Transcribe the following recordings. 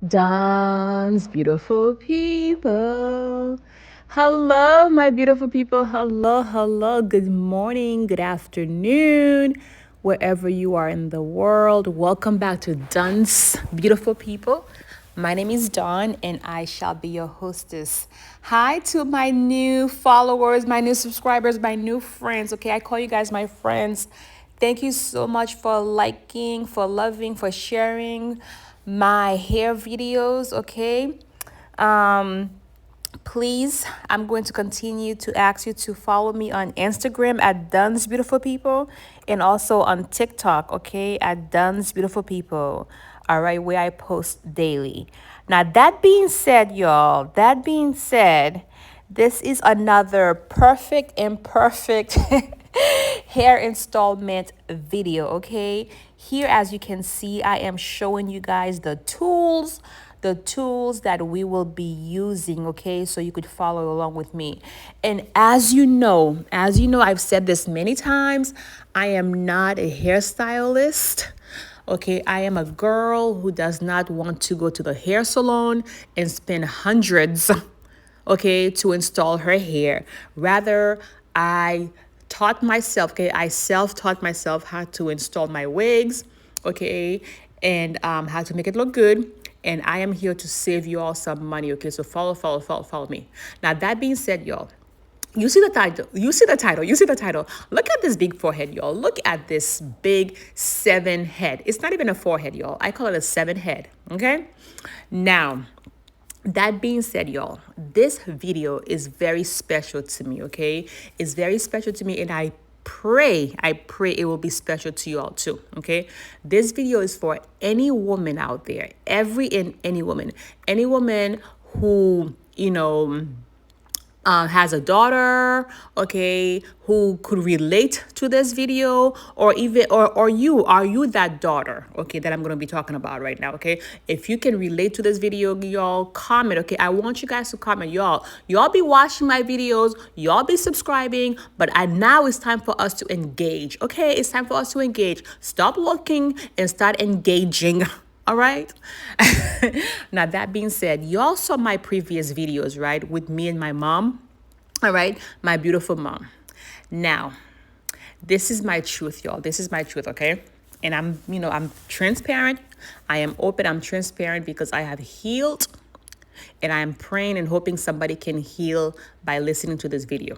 Dance, beautiful people. Hello, my beautiful people. Hello, hello. Good morning, good afternoon, wherever you are in the world. Welcome back to Dance, beautiful people. My name is Dawn, and I shall be your hostess. Hi to my new followers, my new subscribers, my new friends. Okay, I call you guys my friends. Thank you so much for liking, for loving, for sharing my hair videos, okay? Um, Please, I'm going to continue to ask you to follow me on Instagram at DunsBeautifulPeople and also on TikTok, okay, at DunsBeautifulPeople. All right, where I post daily. Now, that being said, y'all, this is another perfect imperfect hair installment video, okay? Here, as you can see, I am showing you guys the tools that we will be using, okay? So you could follow along with me. And as you know, I've said this many times, I am not a hairstylist. Okay, I am a girl who does not want to go to the hair salon and spend hundreds, okay, to install her hair. Rather, I taught myself, okay, I self-taught myself how to install my wigs, okay, and how to make it look good. And I am here to save you all some money, okay? So follow me. Now, that being said, y'all, you see the title. You see the title. You see the title. Look at this big forehead, y'all. Look at this big 7 head. It's not even a forehead, y'all. I call it a 7 head. Okay. Now, that being said, y'all, this video is very special to me. Okay, it's very special to me, and I pray it will be special to you all too. Okay, this video is for any woman out there, any woman who has a daughter, okay, who could relate to this video, or even or you are you that daughter, okay, that I'm going to be talking about right now, okay? If you can relate to this video, y'all comment, okay? I want you guys to comment, y'all be watching my videos, y'all be subscribing, but now it's time for us to engage, okay? It's time for us to engage. Stop looking and start engaging. All right. Now, that being said, you all saw my previous videos, right? With me and my mom. All right. My beautiful mom. Now, this is my truth, y'all. This is my truth, okay? And I'm transparent. I am open. I'm transparent because I have healed, and I am praying and hoping somebody can heal by listening to this video.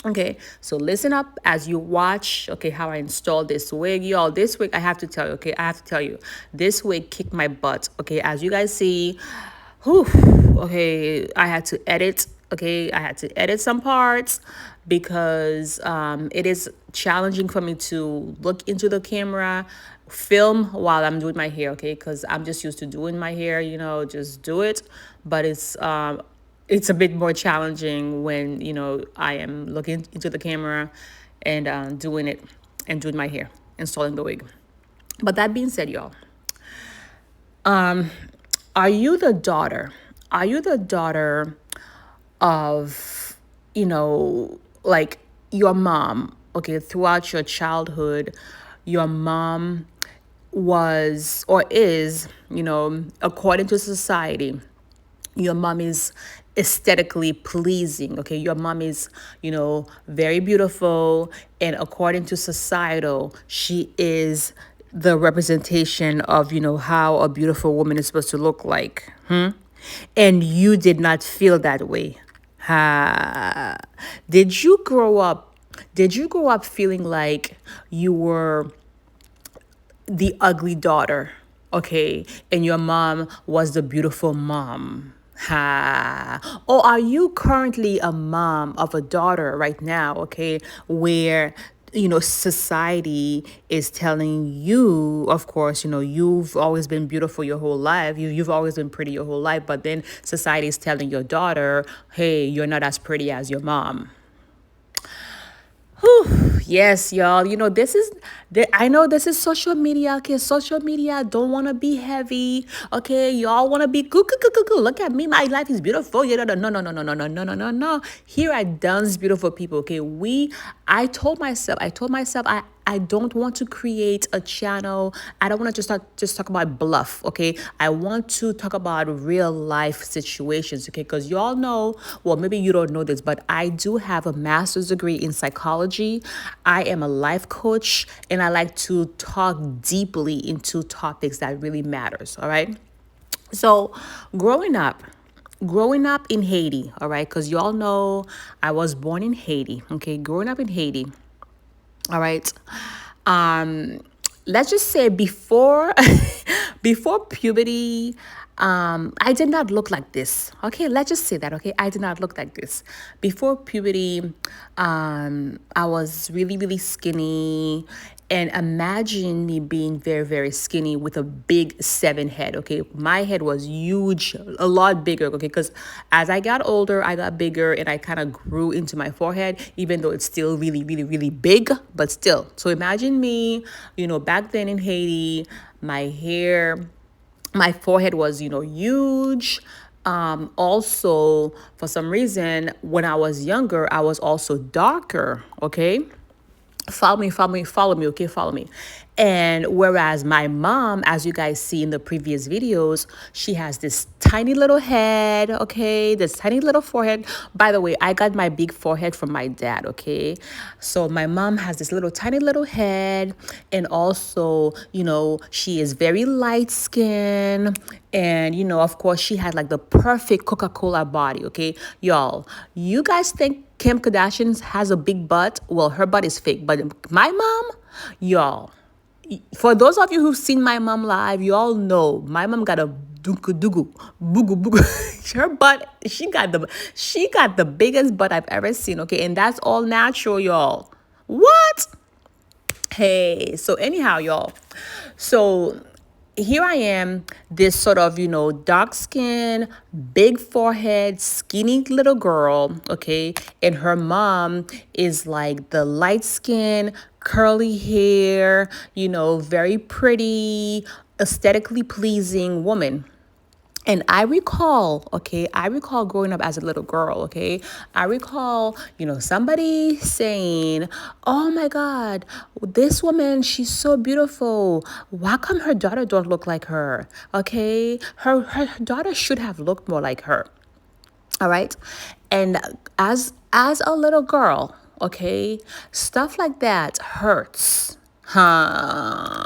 Okay, so listen up as you watch, okay, how I installed this wig. Y'all, this wig, I have to tell you, okay, this wig kicked my butt, okay, as you guys see. Whew, okay, I had to edit some parts because it is challenging for me to look into the camera, film while I'm doing my hair, okay, because I'm just used to doing my hair, just do it, but it's a bit more challenging when I am looking into the camera and doing it and doing my hair, installing the wig. But that being said, y'all, are you the daughter? Are you the daughter of, like your mom? Okay, throughout your childhood, your mom was or is, according to society, your mom is aesthetically pleasing, okay? Your mom is, very beautiful, and according to societal, she is the representation of, how a beautiful woman is supposed to look like. And you did not feel that way. Ha. Did you grow up feeling like you were the ugly daughter, okay, and your mom was the beautiful mom? Ha. Or are you currently a mom of a daughter right now, okay, where society is telling you, of course, you've always been beautiful your whole life. You've always been pretty your whole life. But then society is telling your daughter, hey, you're not as pretty as your mom. Whew, yes, y'all. I know this is social media. Okay, social media don't want to be heavy. Okay, y'all want to be good, good, good, good, good. Look at me. My life is beautiful. No. Here at Duns Beautiful People. Okay, I told myself, I don't want to create a channel. I don't want to just talk about bluff, okay? I want to talk about real life situations, okay? Because you all know, well, maybe you don't know this, but I do have a master's degree in psychology. I am a life coach, and I like to talk deeply into topics that really matters, all right? So, growing up, growing up in Haiti, all right, because you all know I was born in Haiti, okay? Growing up in Haiti, all right. Um, let's just say before before puberty, I did not look like this. Okay, let's just say that. Okay, I did not look like this before puberty. I was really really skinny, and imagine me being very very skinny with a big 7 head. Okay, my head was huge, a lot bigger. Okay, because as I got older, I got bigger, and I kind of grew into my forehead, even though it's still really really really big, but still. So imagine me, back then in Haiti, my hair, my forehead was, huge. Also, for some reason, when I was younger, I was also darker. Okay, follow me, okay, follow me. And whereas my mom, as you guys see in the previous videos, she has this tiny little head, okay, this tiny little forehead. By the way, I got my big forehead from my dad, okay? So my mom has this little tiny little head, and also, she is very light skinned, and of course, she had like the perfect Coca-Cola body, okay? Y'all, you guys think Kim Kardashian has a big butt? Well, her butt is fake, but my mom, y'all, for those of you who've seen my mom live, you all know my mom got a dugu dugu bugu bugu. Her butt, she got the biggest butt I've ever seen. Okay, and that's all natural, y'all. What? Hey, so anyhow, y'all. So here I am, this sort of, dark skin, big forehead, skinny little girl, okay? And her mom is like the light skin, curly hair, very pretty, aesthetically pleasing woman. And I recall growing up as a little girl, okay? I recall, somebody saying, oh my God, this woman, she's so beautiful. Why come her daughter don't look like her? Okay? Her daughter should have looked more like her. All right. And as a little girl, okay, stuff like that hurts. Huh?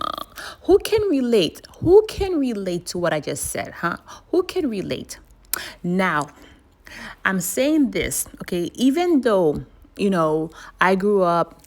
Who can relate? Who can relate to what I just said? Huh? Who can relate? Now, I'm saying this, okay, even though, I grew up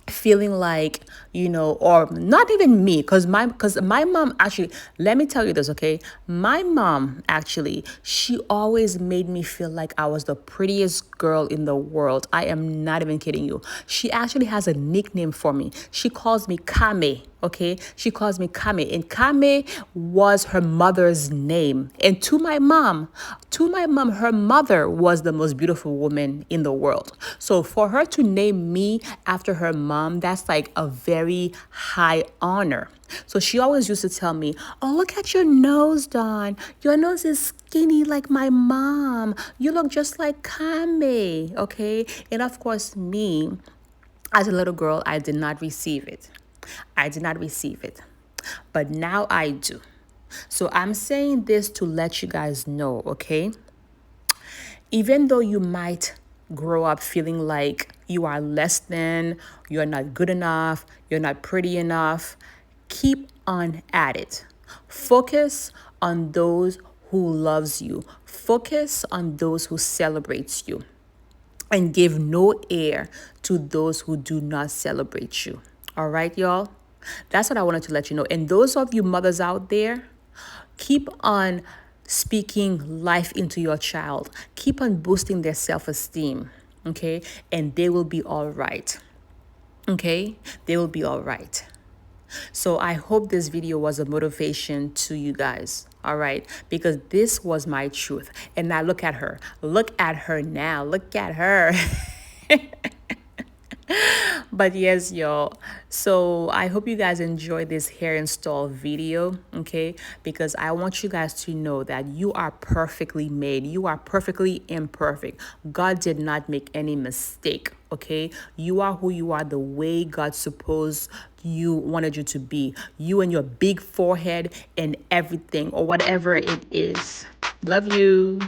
feeling like, or not even me, because my mom actually, let me tell you this, okay? My mom actually, she always made me feel like I was the prettiest girl in the world. I am not even kidding you. She actually has a nickname for me. She calls me Kame. Okay, she calls me Kame, and Kame was her mother's name. And to my mom, her mother was the most beautiful woman in the world. So for her to name me after her mom, that's like a very high honor. So she always used to tell me, oh, look at your nose, Dawn. Your nose is skinny like my mom. You look just like Kame. Okay, and of course, me, as a little girl, I did not receive it. I did not receive it. But now I do. So I'm saying this to let you guys know, okay? Even though you might grow up feeling like you are less than, you're not good enough, you're not pretty enough, keep on at it. Focus on those who loves you. Focus on those who celebrates you, and give no air to those who do not celebrate you. All right, y'all? That's what I wanted to let you know. And those of you mothers out there, keep on speaking life into your child. Keep on boosting their self-esteem, okay? And they will be all right. Okay? They will be all right. So I hope this video was a motivation to you guys. All right, because this was my truth. And now look at her. Look at her now. Look at her. But yes, y'all. So I hope you guys enjoy this hair install video, okay? Because I want you guys to know that you are perfectly made. You are perfectly imperfect. God did not make any mistake, okay? You are who you are the way God supposed you wanted you to be. You and your big forehead and everything or whatever it is. Love you.